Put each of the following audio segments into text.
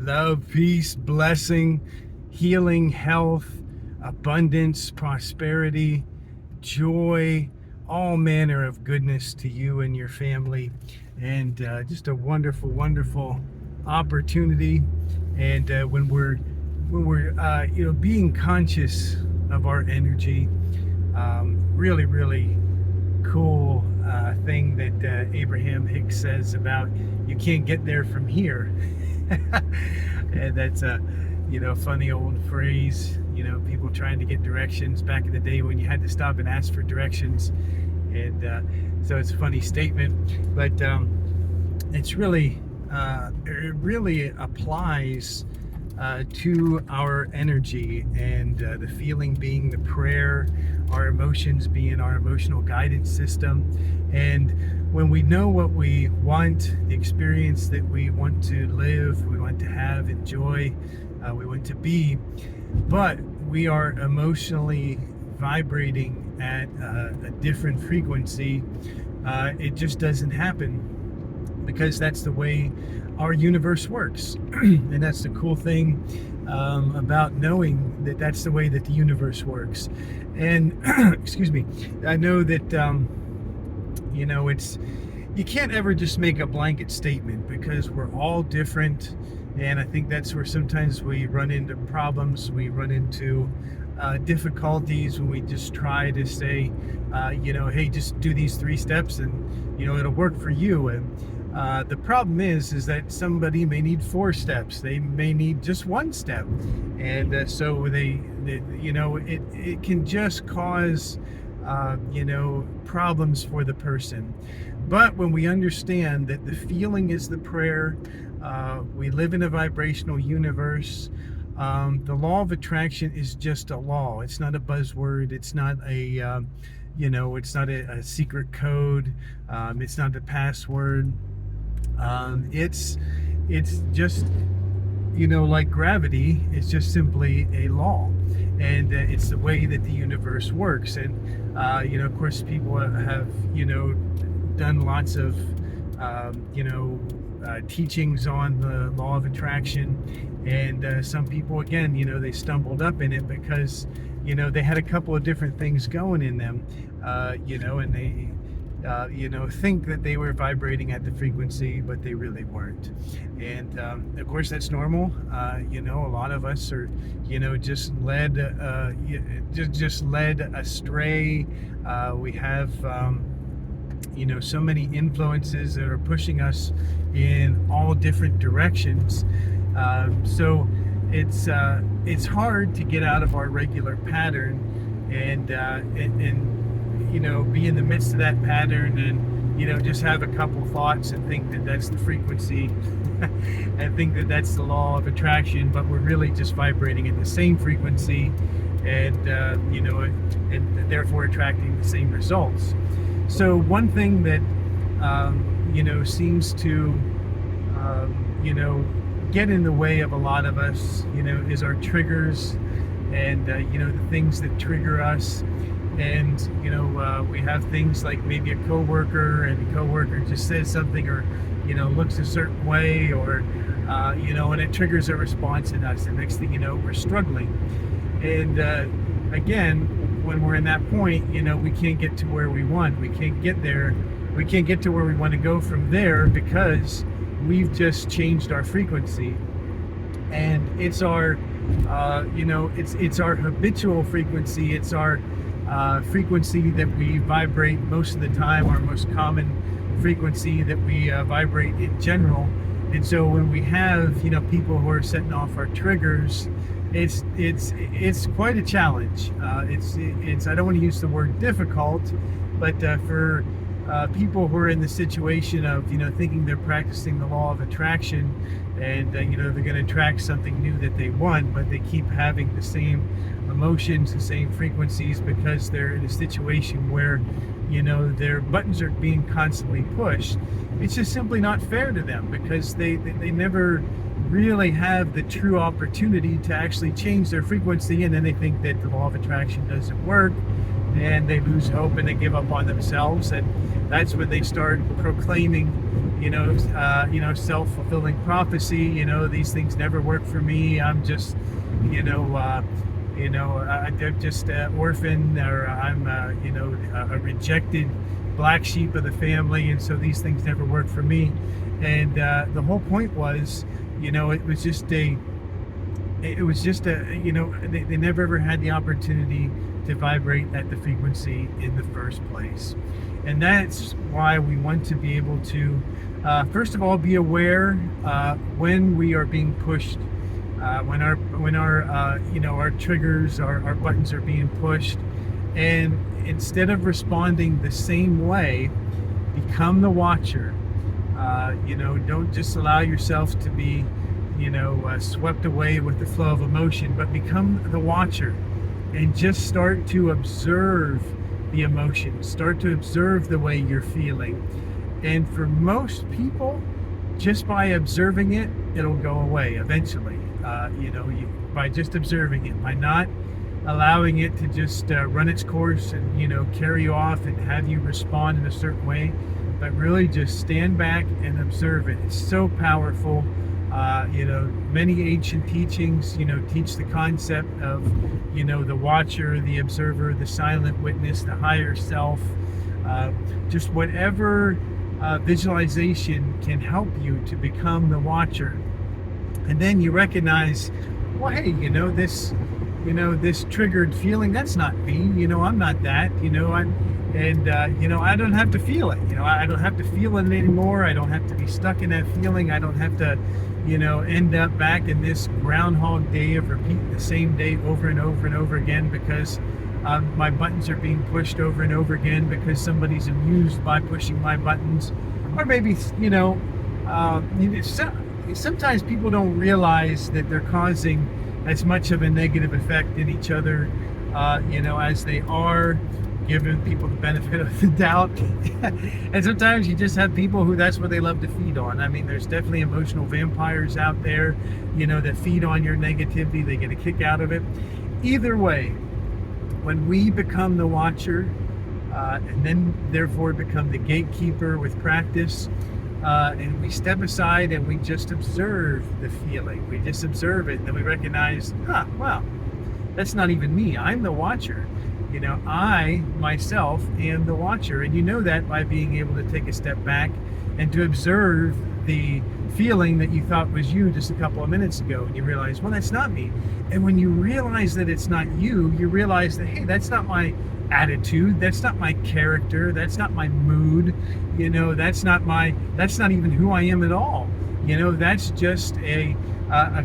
love, peace, blessing, healing, health, abundance, prosperity, joy, all manner of goodness to you and your family, and just a wonderful, wonderful opportunity. And when we're being conscious of our energy, really, really cool thing that Abraham Hicks says about you can't get there from here. And that's a funny old phrase. People trying to get directions back in the day when you had to stop and ask for directions. And so it's a funny statement, but it's really it really applies to our energy, and the feeling being the prayer, our emotions being our emotional guidance system. And when we know what we want, the experience that we want to live, we want to have, enjoy, we want to be, but we are emotionally vibrating at a different frequency, it just doesn't happen, because that's the way our universe works. And that's the cool thing about knowing that that's the way that the universe works. And excuse me, I know that it's, you can't ever just make a blanket statement, because we're all different. And I think that's where sometimes we run into problems, we run into difficulties when we just try to say, hey, just do these 3 steps and it'll work for you. And the problem is that somebody may need 4 steps, they may need just 1 step, and so they it can just cause problems for the person. But when we understand that the feeling is the prayer, we live in a vibrational universe. The law of attraction is just a law. It's not a buzzword. It's not a it's not a secret code. It's not a password. It's just like gravity. It's just simply a law, and it's the way that the universe works. And of course, people have done lots of teachings on the law of attraction, and some people, again, they stumbled up in it because they had a couple of different things going in them, and they think that they were vibrating at the frequency, but they really weren't. And of course, that's normal. A lot of us are just led astray. We have so many influences that are pushing us in all different directions. So it's hard to get out of our regular pattern and be in the midst of that pattern and just have a couple thoughts and think that that's the frequency and think that that's the law of attraction, but we're really just vibrating in the same frequency, and and therefore attracting the same results. So one thing that seems to get in the way of a lot of us is our triggers, and the things that trigger us. And we have things like maybe a coworker, and the coworker just says something, or looks a certain way, or and it triggers a response in us. The next thing we're struggling. And again, when we're in that point, we can't get to where we want. We can't get there. We can't get to where we want to go from there, because we've just changed our frequency. And it's our it's our habitual frequency. It's our frequency that we vibrate most of the time, our most common frequency that we vibrate in general. And so when we have people who are setting off our triggers, it's quite a challenge. It's I don't want to use the word difficult, but for people who are in the situation of thinking they're practicing the law of attraction, and they're going to attract something new that they want, but they keep having the same emotions, the same frequencies, because they're in a situation where their buttons are being constantly pushed. It's just simply not fair to them, because they never really have the true opportunity to actually change their frequency, and then they think that the law of attraction doesn't work, and they lose hope and they give up on themselves, and that's when they start proclaiming, self-fulfilling prophecy. These things never work for me. I'm just, I'm just an orphan, or I'm, a rejected black sheep of the family, and so these things never work for me. And the whole point was, it was just a, they never ever had the opportunity to vibrate at the frequency in the first place. And that's why we want to be able to, first of all, be aware when we are being pushed, when our triggers, our buttons are being pushed, and instead of responding the same way, become the watcher. Don't just allow yourself to be, swept away with the flow of emotion, but become the watcher and just start to observe the emotions, start to observe the way you're feeling. And for most people, just by observing it, it'll go away eventually. By just observing it, by not allowing it to just run its course and carry you off and have you respond in a certain way, but really just stand back and observe it. It's so powerful. Many ancient teachings, teach the concept of, the watcher, the observer, the silent witness, the higher self. Just whatever visualization can help you to become the watcher. And then you recognize, well, hey, this triggered feeling, that's not me. I'm not that. I don't have to feel it. I don't have to feel it anymore. I don't have to be stuck in that feeling. I don't have to, end up back in this Groundhog Day of repeating the same day over and over and over again because my buttons are being pushed over and over again because somebody's amused by pushing my buttons. Or maybe, sometimes people don't realize that they're causing as much of a negative effect in each other, as they are giving people the benefit of the doubt. And sometimes you just have people who that's what they love to feed on. I mean, there's definitely emotional vampires out there, that feed on your negativity. They get a kick out of it. Either way, when we become the watcher, and then therefore become the gatekeeper with practice, and we step aside and we just observe the feeling. We just observe it, and then we recognize, wow, that's not even me. I'm the watcher. I myself am the watcher, and that by being able to take a step back and to observe the feeling that you thought was you just a couple of minutes ago, and you realize, well, that's not me. And when you realize that it's not you, you realize that, hey, that's not my attitude, that's not my character, that's not my mood, that's not even who I am at all. That's just a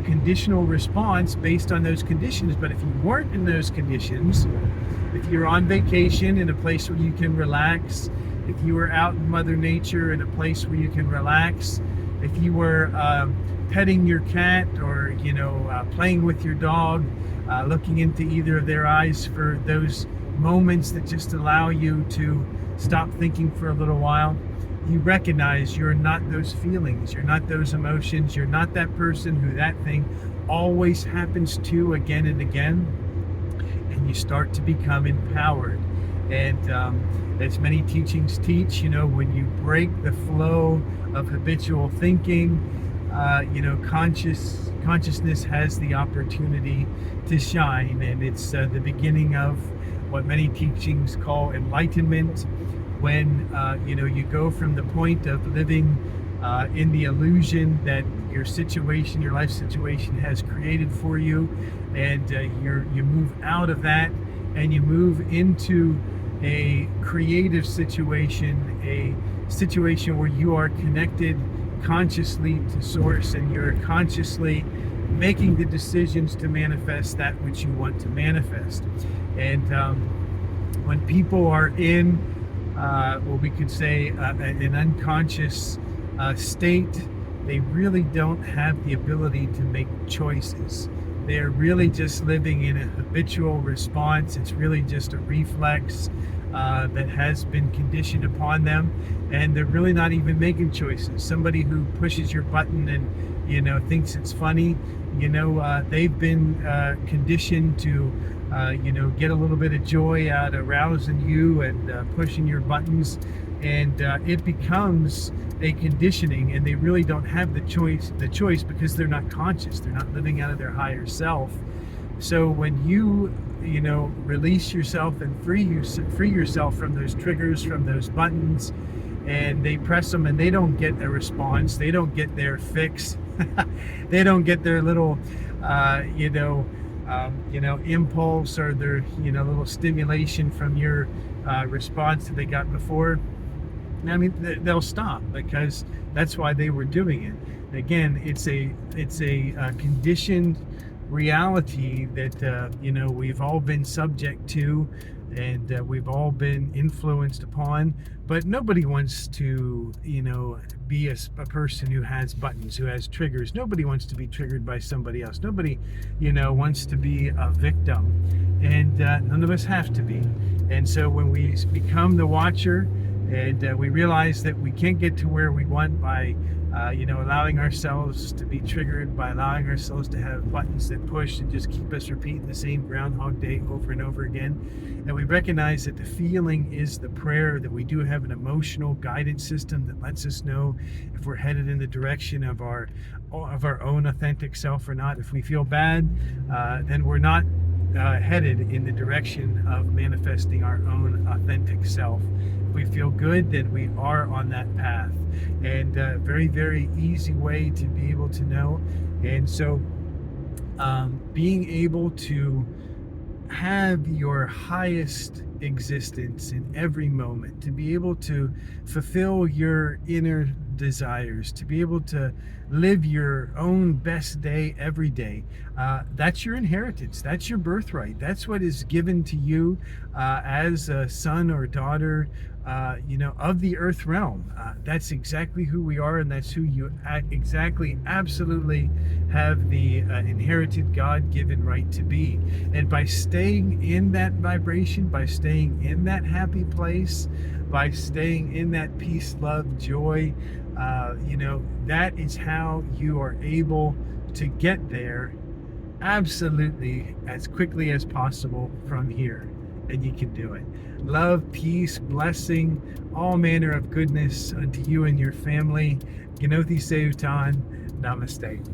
conditional response based on those conditions. But if you weren't in those conditions, if you're on vacation in a place where you can relax, if you were out in Mother Nature in a place where you can relax, if you were petting your cat or playing with your dog, looking into either of their eyes for those moments that just allow you to stop thinking for a little while, you recognize you're not those feelings, you're not those emotions, you're not that person who that thing always happens to again and again. And you start to become empowered. And as many teachings teach, when you break the flow of habitual thinking, consciousness has the opportunity to shine. And it's the beginning of what many teachings call enlightenment, when you go from the point of living in the illusion that your situation, your life situation has created for you, and you move out of that and you move into a creative situation, a situation where you are connected consciously to source, and you're consciously making the decisions to manifest that which you want to manifest. And when people are in what we could say an unconscious state, they really don't have the ability to make choices. They're really just living in a habitual response. It's really just a reflex that has been conditioned upon them, and they're really not even making choices. Somebody who pushes your button and thinks it's funny. They've been conditioned to get a little bit of joy out of rousing you and pushing your buttons, and it becomes a conditioning, and they really don't have the choice because they're not conscious. They're not living out of their higher self. So when you release yourself and free yourself from those triggers, from those buttons, and they press them and they don't get a response, they don't get their fix, they don't get their little impulse, or their little stimulation from your response that they got before. I mean, they'll stop, because that's why they were doing it. Again, it's a conditioned reality that we've all been subject to, and we've all been influenced upon. But nobody wants to be a person who has buttons, who has triggers. Nobody wants to be triggered by somebody else. Nobody wants to be a victim, and none of us have to be. And so when we become the watcher, and we realize that we can't get to where we want by allowing ourselves to be triggered, by allowing ourselves to have buttons that push and just keep us repeating the same Groundhog Day over and over again. And we recognize that the feeling is the prayer, that we do have an emotional guidance system that lets us know if we're headed in the direction of our own authentic self or not. If we feel bad, then we're not headed in the direction of manifesting our own authentic self. If we feel good, then we are on that path. And very, very easy way to be able to know. And so being able to have your highest existence in every moment, to be able to fulfill your inner desires, to be able to live your own best day every day, that's your inheritance, that's your birthright, that's what is given to you as a son or daughter of the earth realm. That's exactly who we are, and that's who you absolutely have the inherited God-given right to be. And by staying in that vibration, by staying in that happy place, by staying in that peace, love, joy, that is how you are able to get there absolutely as quickly as possible from here. And you can do it. Love, peace, blessing, all manner of goodness unto you and your family. Ginothi Seutan. Namaste.